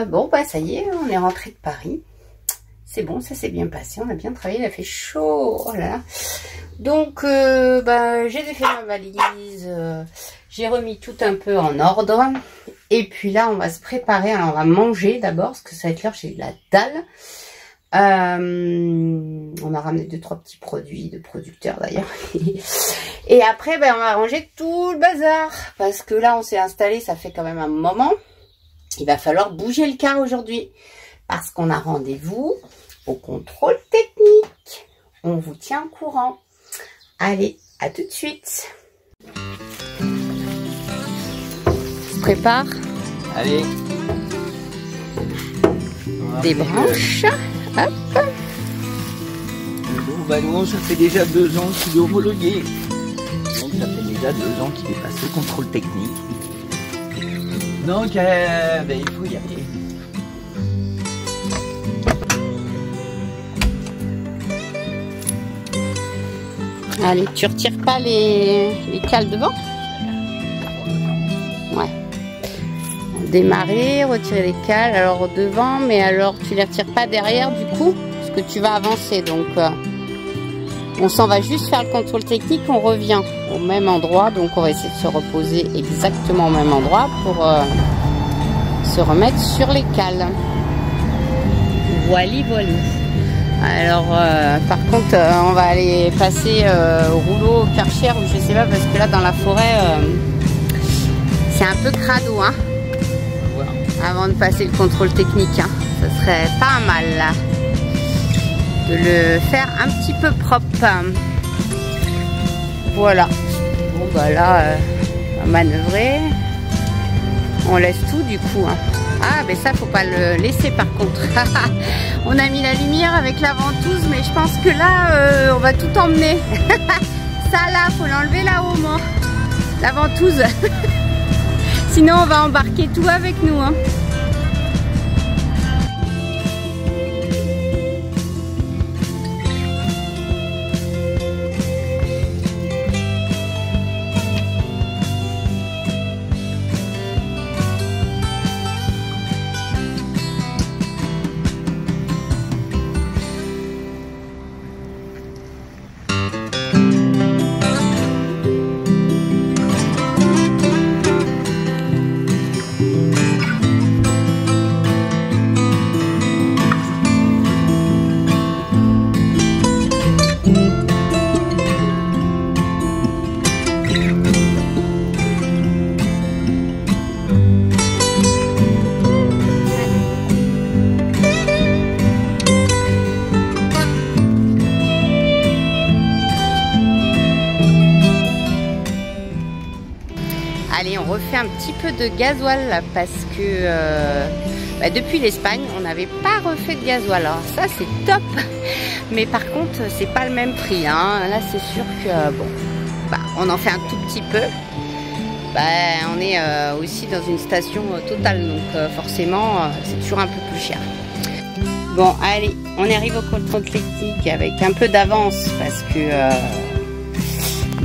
Bon, bah ça y est, on est rentré de Paris. C'est bon, ça s'est bien passé, on a bien travaillé, il a fait chaud. Oh là là. Donc, bah, j'ai défait ma valise, j'ai remis tout un peu en ordre. Et puis là, on va se préparer, alors on va manger d'abord, parce que ça va être l'heure, j'ai eu la dalle. On a ramené 2-3 petits produits de producteurs d'ailleurs. Et après, ben, on va ranger tout le bazar. Parce que là, on s'est installé, ça fait quand même un moment. Il va falloir bouger le car aujourd'hui. Parce qu'on a rendez-vous au contrôle technique. On vous tient au courant. Allez, à tout de suite. On se prépare. Allez. Des branches. Hop. Bon, bah nous, ça fait déjà 2 ans qu'il est homologué. Donc ça fait déjà 2 ans qu'il est passé au contrôle technique. Donc, ben, il faut y aller. Allez, tu retires pas les cales devant? Ouais. Démarrer, retirer les cales, alors devant, mais alors tu les retires pas derrière du coup, parce que tu vas avancer, donc on s'en va juste faire le contrôle technique, on revient au même endroit, donc on va essayer de se reposer exactement au même endroit pour se remettre sur les cales. Voilà, voilà. Alors par contre on va aller passer au rouleau Karcher ou je sais pas, parce que là dans la forêt c'est un peu crado, hein. Avant de passer le contrôle technique, hein. Ça serait pas mal là de le faire un petit peu propre. Voilà. Bon bah là on va manœuvrer. On laisse tout du coup, hein. Ah mais ça faut pas le laisser par contre. On a mis la lumière avec la ventouse, mais je pense que là on va tout emmener. Ça là faut l'enlever là-haut, moi. La ventouse. Sinon on va embarquer tout avec nous, hein. Allez, on refait un petit peu de gasoil là, parce que depuis l'Espagne, on n'avait pas refait de gasoil. Alors ça, c'est top. Mais par contre, c'est pas le même prix, hein. Là, c'est sûr que bon, on en fait un tout petit peu. On est aussi dans une station Total, donc forcément, c'est toujours un peu plus cher. Bon, allez, on arrive au contrôle technique avec un peu d'avance parce que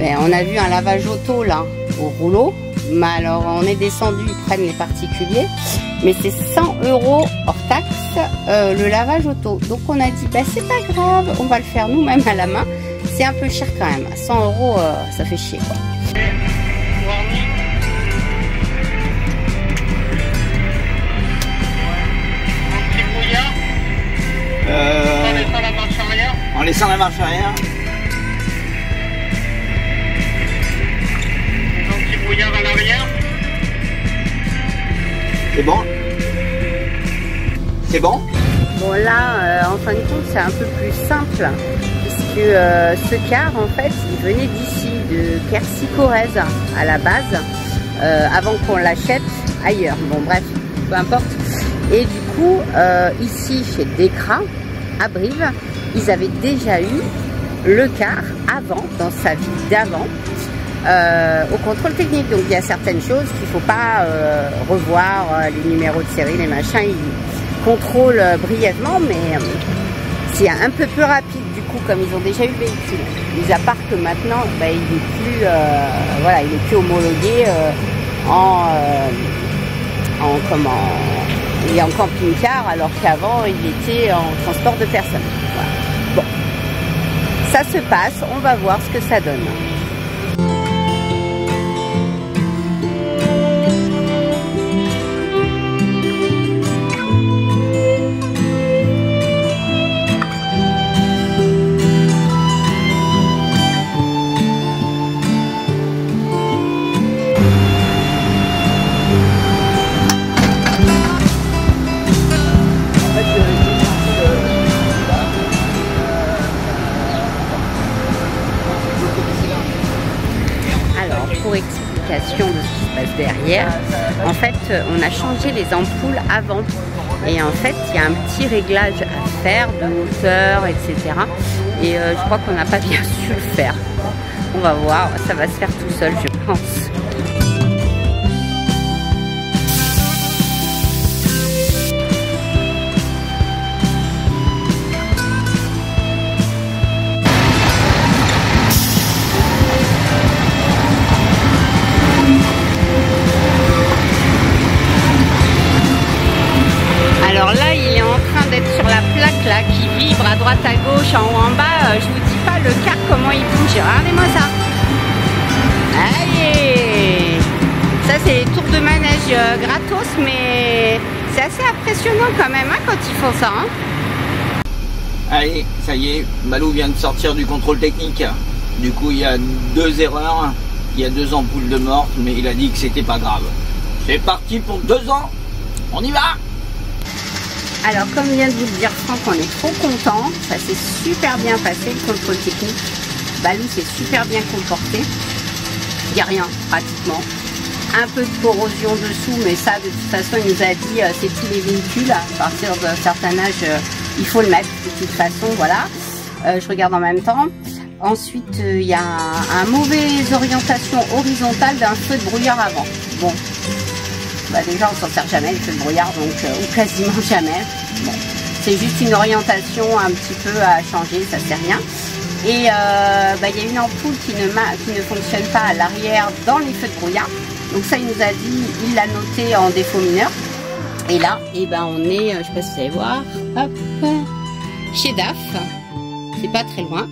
on a vu un lavage auto là au rouleau. Mais alors on est descendu, ils prennent les particuliers, mais c'est 100 € hors taxe le lavage auto. Donc on a dit c'est pas grave, on va le faire nous-mêmes à la main. C'est un peu cher quand même, 100 € ça fait chier quoi. En laissant la marche arrière. Brouillard à l'arrière. C'est bon? C'est bon? Bon là, en fin de compte, c'est un peu plus simple, puisque ce car, en fait, il venait d'ici, de Quercy-Corrèze, à la base, avant qu'on l'achète ailleurs. Bon bref, peu importe. Et du coup, ici, chez Dekra, à Brive, ils avaient déjà eu le car avant, dans sa vie d'avant, au contrôle technique. Donc il y a certaines choses qu'il ne faut pas revoir, les numéros de série, les machins, ils contrôlent brièvement, mais c'est un peu plus rapide du coup, comme ils ont déjà eu le véhicule. Mis à part que maintenant, il est plus, voilà, il est plus homologué et en camping-car, alors qu'avant il était en transport de personnes. Voilà. Bon, ça se passe, on va voir ce que ça donne. Pour explication de ce qui se passe derrière, en fait on a changé les ampoules avant et en fait il y a un petit réglage à faire de hauteur, etc. Et je crois qu'on n'a pas bien su le faire. On va voir, ça va se faire tout seul je pense. Alors là, il est en train d'être sur la plaque là qui vibre à droite, à gauche, en haut, en bas. Je vous dis pas le car comment il bouge. Regardez-moi ça. Allez. Ça c'est les tours de manège gratos, mais c'est assez impressionnant quand même hein, quand ils font ça. Hein. Allez, ça y est, Balou vient de sortir du contrôle technique. Du coup, il y a 2 erreurs. Il y a 2 ampoules de mortes, mais il a dit que c'était pas grave. C'est parti pour 2 ans. On y va. Alors comme vient de vous le dire Franck, on est trop content, ça s'est super bien passé le contrôle technique. Balou s'est super bien comporté, il n'y a rien pratiquement. Un peu de corrosion dessous, mais ça de toute façon il nous a dit c'est tous les véhicules, à partir d'un certain âge il faut le mettre de toute façon, voilà. Je regarde en même temps. Ensuite il y a un mauvaise orientation horizontale d'un feu de brouillard avant. Bon. Bah déjà on s'en sert jamais le feu de brouillard donc ou quasiment jamais. Bon, c'est juste une orientation un petit peu à changer, ça sert rien. Et y a une ampoule qui ne fonctionne pas à l'arrière dans les feux de brouillard. Donc ça il nous a dit, il l'a noté en défaut mineur. Et là, on est, je sais pas si vous allez voir, hop, chez DAF. C'est pas très loin.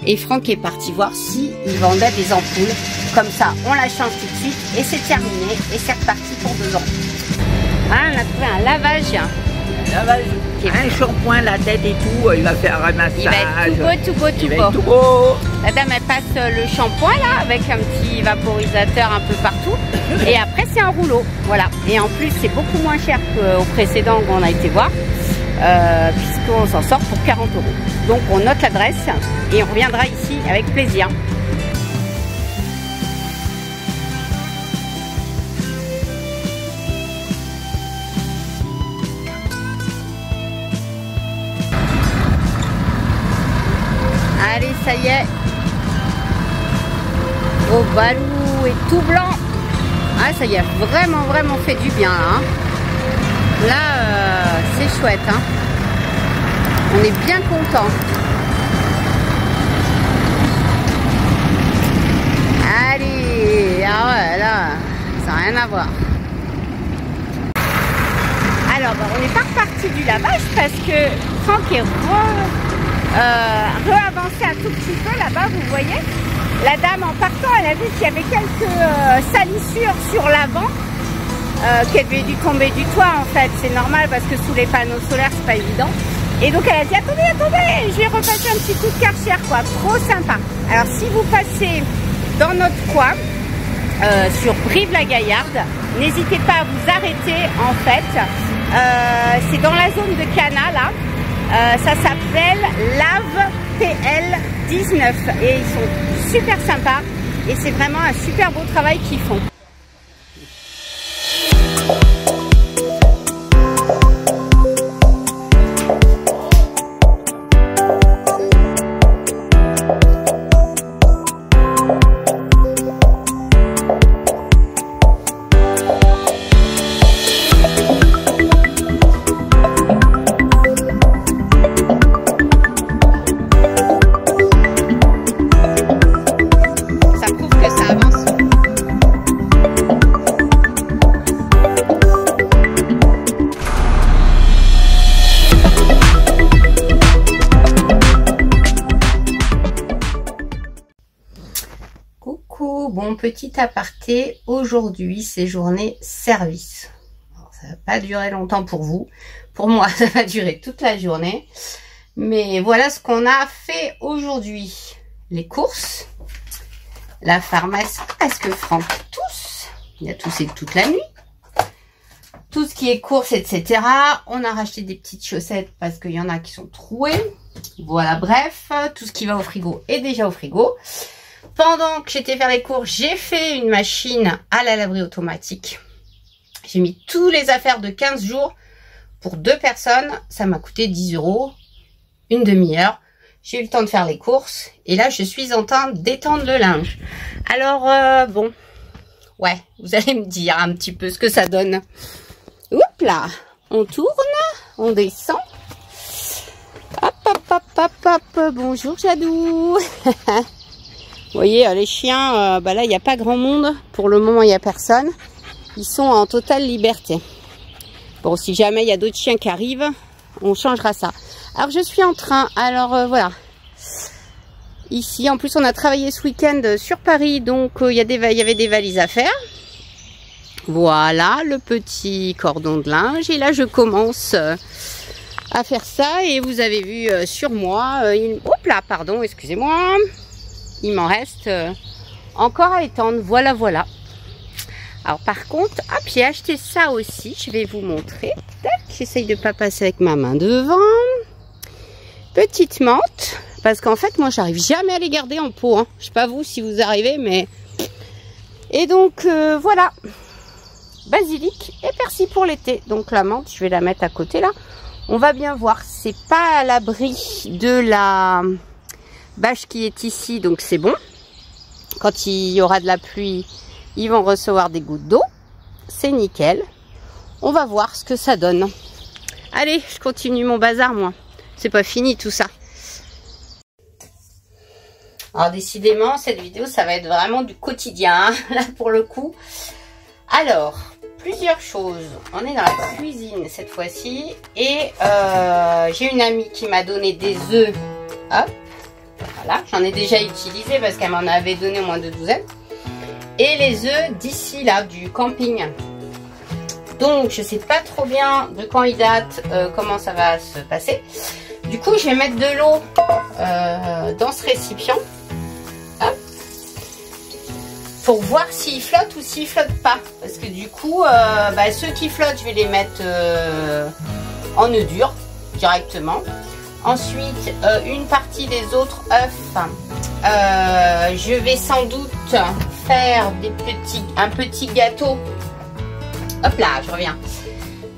Et Franck est parti voir si il vendait des ampoules. Comme ça, on la change tout de suite et c'est terminé. Et c'est reparti pour 2 ans. Ah, on a trouvé un lavage. Un shampoing, la tête et tout, il va faire un massage. Il va être tout beau. Tout beau. La dame, elle passe le shampoing là, avec un petit vaporisateur un peu partout. Et après, c'est un rouleau. Voilà. Et en plus, c'est beaucoup moins cher qu'au précédent qu'on a été voir. Puisqu'on s'en sort pour 40 €. Donc, on note l'adresse et on reviendra ici avec plaisir. Allez, ça y est. Oh, Balou est tout blanc. Ah, ça y est, vraiment fait du bien là. Hein. Là, c'est chouette. Hein. On est bien content. Allez, ah ouais, là, ça n'a rien à voir. Alors, on n'est pas reparti du lavage parce que Franck est re-avancé un tout petit peu là-bas, vous voyez. La dame en partant, elle a vu qu'il y avait quelques salissures sur l'avant qui devaient dû tomber du toit en fait. C'est normal parce que sous les panneaux solaires, c'est pas évident. Et donc elle a dit attendez, je vais repasser un petit coup de Karcher quoi, trop sympa. Alors si vous passez dans notre coin, sur Brive-la-Gaillarde, n'hésitez pas à vous arrêter en fait. C'est dans la zone de Cana là. Ça s'appelle Lave PL19 et ils sont super sympas et c'est vraiment un super beau travail qu'ils font. bon, petit aparté, aujourd'hui c'est journée service. Alors, ça va pas durer longtemps pour vous. Pour moi, ça va durer toute la journée. Mais voilà ce qu'on a fait aujourd'hui. Les courses, la pharmacie, presque franc tous. Il a toussé toute la nuit. Tout ce qui est courses, etc. On a racheté des petites chaussettes parce qu'il y en a qui sont trouées. Voilà, bref, tout ce qui va au frigo est déjà au frigo. Pendant que j'étais faire les courses, j'ai fait une machine à la laverie automatique. J'ai mis tous les affaires de 15 jours pour 2 personnes. Ça m'a coûté 10 €, une demi-heure. J'ai eu le temps de faire les courses. Et là, je suis en train d'étendre le linge. Alors, bon, ouais, vous allez me dire un petit peu ce que ça donne. Oups là, on tourne, on descend. Hop, hop, hop, hop, hop. Bonjour Jadou. Vous voyez, les chiens, bah là, il n'y a pas grand monde. Pour le moment, il n'y a personne. Ils sont en totale liberté. Bon, si jamais il y a d'autres chiens qui arrivent, on changera ça. Alors, je suis en train. Alors, voilà. Ici, en plus, on a travaillé ce week-end sur Paris. Donc, il y avait des valises à faire. Voilà, le petit cordon de linge. Et là, je commence à faire ça. Et vous avez vu sur moi... Hop là, pardon, excusez-moi. Il m'en reste encore à étendre. Voilà, voilà. Alors, par contre, hop, j'ai acheté ça aussi. Je vais vous montrer. J'essaye de ne pas passer avec ma main devant. Petite menthe. Parce qu'en fait, moi, j'arrive jamais à les garder en pot. Hein. Je sais pas vous si vous arrivez, mais... Et donc, voilà. Basilic et persil pour l'été. Donc la menthe, je vais la mettre à côté là. On va bien voir. C'est pas à l'abri de la bâche qui est ici, donc c'est bon. Quand il y aura de la pluie, ils vont recevoir des gouttes d'eau. C'est nickel. On va voir ce que ça donne. Allez, je continue mon bazar moi. C'est pas fini tout ça. Alors décidément, cette vidéo, ça va être vraiment du quotidien, hein, là pour le coup. Alors, plusieurs choses. On est dans la cuisine cette fois-ci. Et j'ai une amie qui m'a donné des œufs. Hop. Voilà. J'en ai déjà utilisé parce qu'elle m'en avait donné au moins 2 douzaines. Et les œufs d'ici là, du camping. Donc, je sais pas trop bien de quand ils datent, comment ça va se passer. Du coup, je vais mettre de l'eau dans ce récipient. Hop. Pour voir s'ils flottent ou s'ils flottent pas. Parce que du coup, ceux qui flottent, je vais les mettre en œuf dur directement. Ensuite, une partie des autres œufs, je vais sans doute faire un petit gâteau. Hop là, je reviens.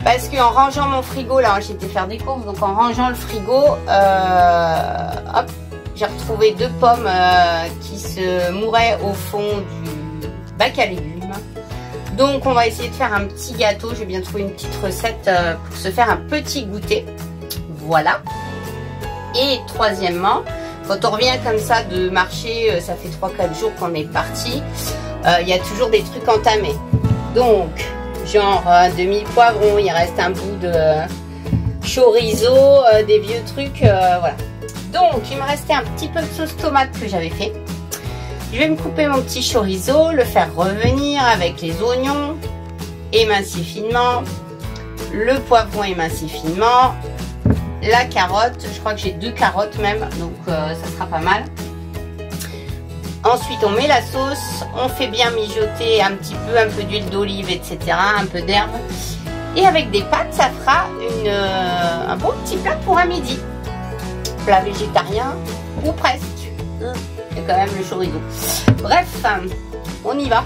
Parce qu'en rangeant mon frigo, là, j'étais faire des courses, donc en rangeant le frigo, hop, j'ai retrouvé 2 pommes qui se mouraient au fond du bac à légumes. Donc on va essayer de faire un petit gâteau. J'ai bien trouvé une petite recette pour se faire un petit goûter. Voilà. Et troisièmement, quand on revient comme ça de marcher, ça fait 3-4 jours qu'on est parti, il y a toujours des trucs entamés. Donc, genre demi-poivron, il reste un bout de chorizo, des vieux trucs, voilà. Donc, il me restait un petit peu de sauce tomate que j'avais fait. Je vais me couper mon petit chorizo, le faire revenir avec les oignons, émincer finement, le poivron émincé finement, la carotte, je crois que j'ai 2 carottes même, donc ça sera pas mal. Ensuite, on met la sauce, on fait bien mijoter un peu d'huile d'olive, etc., un peu d'herbe. Et avec des pâtes, ça fera un bon petit plat pour un midi. Plat végétarien ou presque. Il y a quand même le chorizo. Bref, on y va.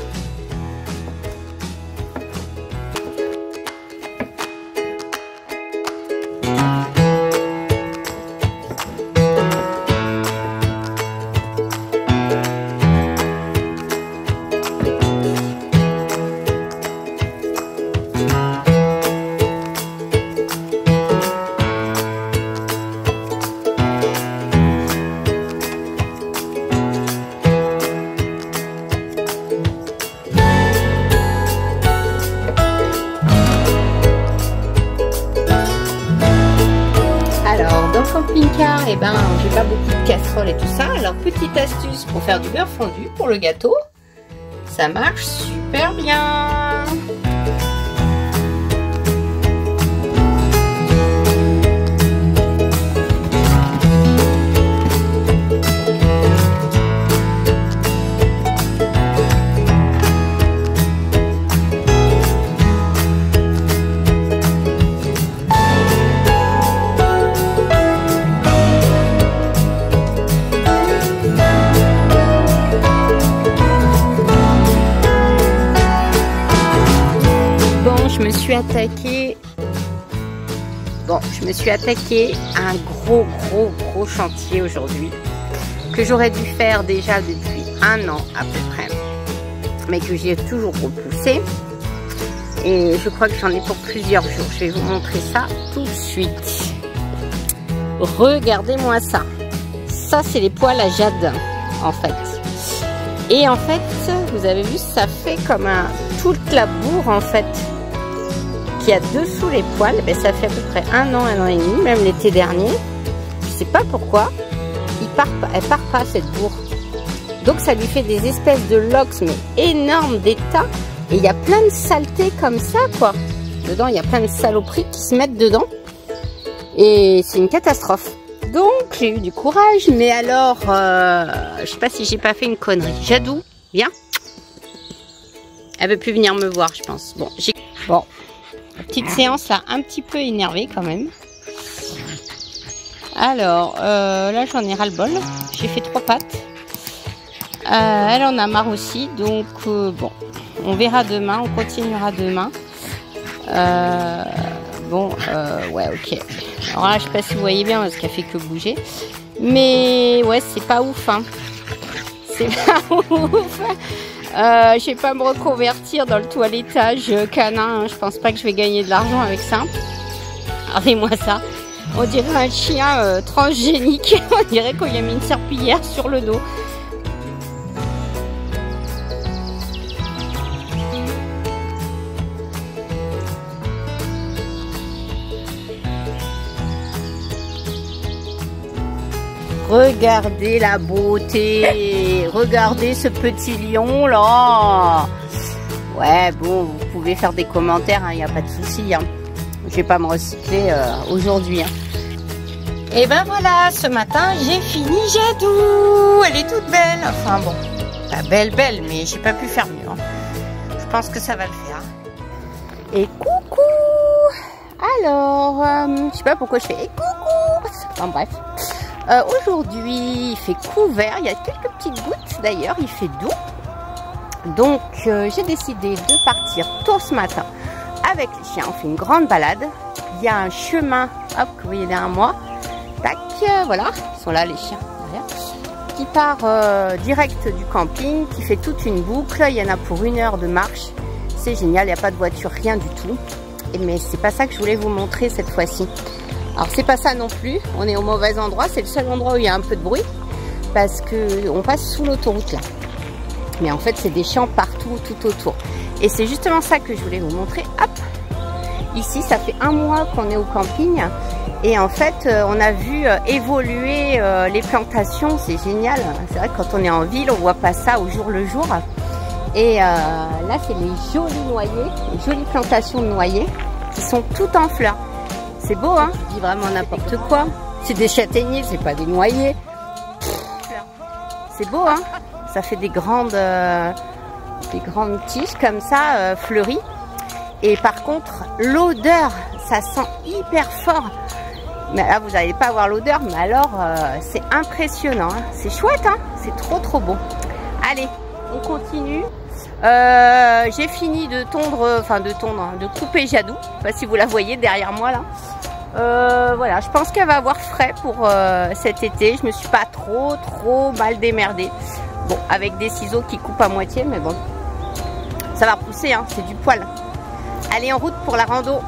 Camping-car, et ben j'ai pas beaucoup de casseroles et tout ça. Alors petite astuce pour faire du beurre fondu pour le gâteau. Ça marche super bien. Je me suis attaqué à un gros chantier aujourd'hui que j'aurais dû faire déjà depuis 1 an à peu près, mais que j'ai toujours repoussé, et je crois que j'en ai pour plusieurs jours. Je vais vous montrer ça tout de suite. Regardez-moi ça. Ça, c'est les poêles à jade en fait, et en fait vous avez vu, ça fait comme toute la bourre en fait qu'il y a dessous les poêles. Ben, ça fait à peu près 1 an et demi, même l'été dernier. Je sais pas pourquoi elle part pas cette bourre, donc ça lui fait des espèces de lox mais énormes, des tas, et il y a plein de saletés comme ça quoi dedans. Il y a plein de saloperies qui se mettent dedans et c'est une catastrophe. Donc j'ai eu du courage, mais alors je sais pas si j'ai pas fait une connerie. Jadou, viens. Elle veut plus venir me voir, je pense. Bon, petite séance là, un petit peu énervée quand même. Alors, là j'en ai ras-le-bol. J'ai fait 3 pâtes. Elle en a marre aussi. Donc, bon, on verra demain. On continuera demain. Ouais, ok. Alors là, je sais pas si vous voyez bien parce qu'elle fait que bouger. Mais, ouais, c'est pas ouf, hein. C'est pas ouf. Je vais pas me reconvertir dans le toilettage canin, hein. Je pense pas que je vais gagner de l'argent avec ça. Regardez-moi ça. On dirait un chien transgénique. On dirait qu'on lui a mis une serpillière sur le dos. Regardez la beauté. Regardez ce petit lion là. Ouais, bon, vous pouvez faire des commentaires, il n'y a pas de souci. Hein. Je vais pas me recycler aujourd'hui. Hein. Et ben voilà, ce matin, j'ai fini Jadou. Elle est toute belle. Enfin bon, pas belle, mais j'ai pas pu faire mieux. Hein. Je pense que ça va le faire. Et coucou. Alors, je sais pas pourquoi je fais et coucou. Enfin bref. Aujourd'hui, il fait couvert, il y a quelques petites gouttes d'ailleurs, il fait doux. Donc, j'ai décidé de partir tôt ce matin avec les chiens. On fait une grande balade. Il y a un chemin, hop, que vous voyez derrière moi. Tac, voilà, ils sont là les chiens derrière. Qui part direct du camping, qui fait toute une boucle. Il y en a pour 1 heure de marche. C'est génial, il n'y a pas de voiture, rien du tout. Mais c'est pas ça que je voulais vous montrer cette fois-ci. Alors c'est pas ça non plus, on est au mauvais endroit, c'est le seul endroit où il y a un peu de bruit parce que on passe sous l'autoroute là. Mais en fait c'est des champs partout, tout autour. Et c'est justement ça que je voulais vous montrer. Hop, ici ça fait 1 mois qu'on est au camping et en fait on a vu évoluer les plantations, c'est génial. C'est vrai que quand on est en ville on voit pas ça au jour le jour. Et là c'est les jolis noyers, les jolies plantations de noyers qui sont toutes en fleurs. C'est beau, hein? Je dis vraiment n'importe quoi. C'est des châtaigniers, c'est pas des noyers. C'est beau, hein? Ça fait des grandes tiges comme ça, fleuries. Et par contre, l'odeur, ça sent hyper fort. Mais là, vous n'allez pas avoir l'odeur, mais alors, c'est impressionnant. Hein? C'est chouette, hein? C'est trop beau. Allez, on continue. J'ai fini de de couper Jadou. Je sais pas si vous la voyez derrière moi là. Voilà, je pense qu'elle va avoir frais pour cet été. Je me suis pas trop mal démerdée. Bon, avec des ciseaux qui coupent à moitié, mais bon, ça va pousser, hein, c'est du poil. Allez, en route pour la rando.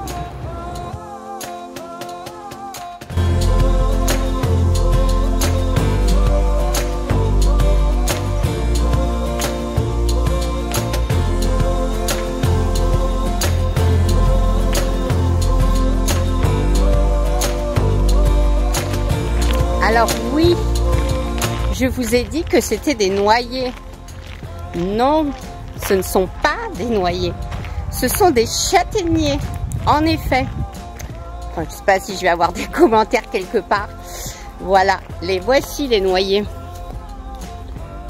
Alors oui, je vous ai dit que c'était des noyers. Non, Ce ne sont pas des noyers. Ce sont des châtaigniers, en effet. Enfin, je ne sais pas si je vais avoir des commentaires quelque part. Voilà, les voici les noyers.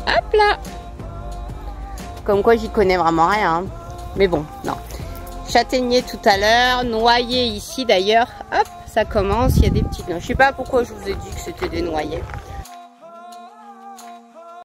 Hop là. Comme quoi j'y connais vraiment rien. Hein. Mais bon, non. Châtaignier tout à l'heure, noyer ici d'ailleurs. Hop, ça commence, il y a des petites noix. Je sais pas pourquoi je vous ai dit que c'était des noyers.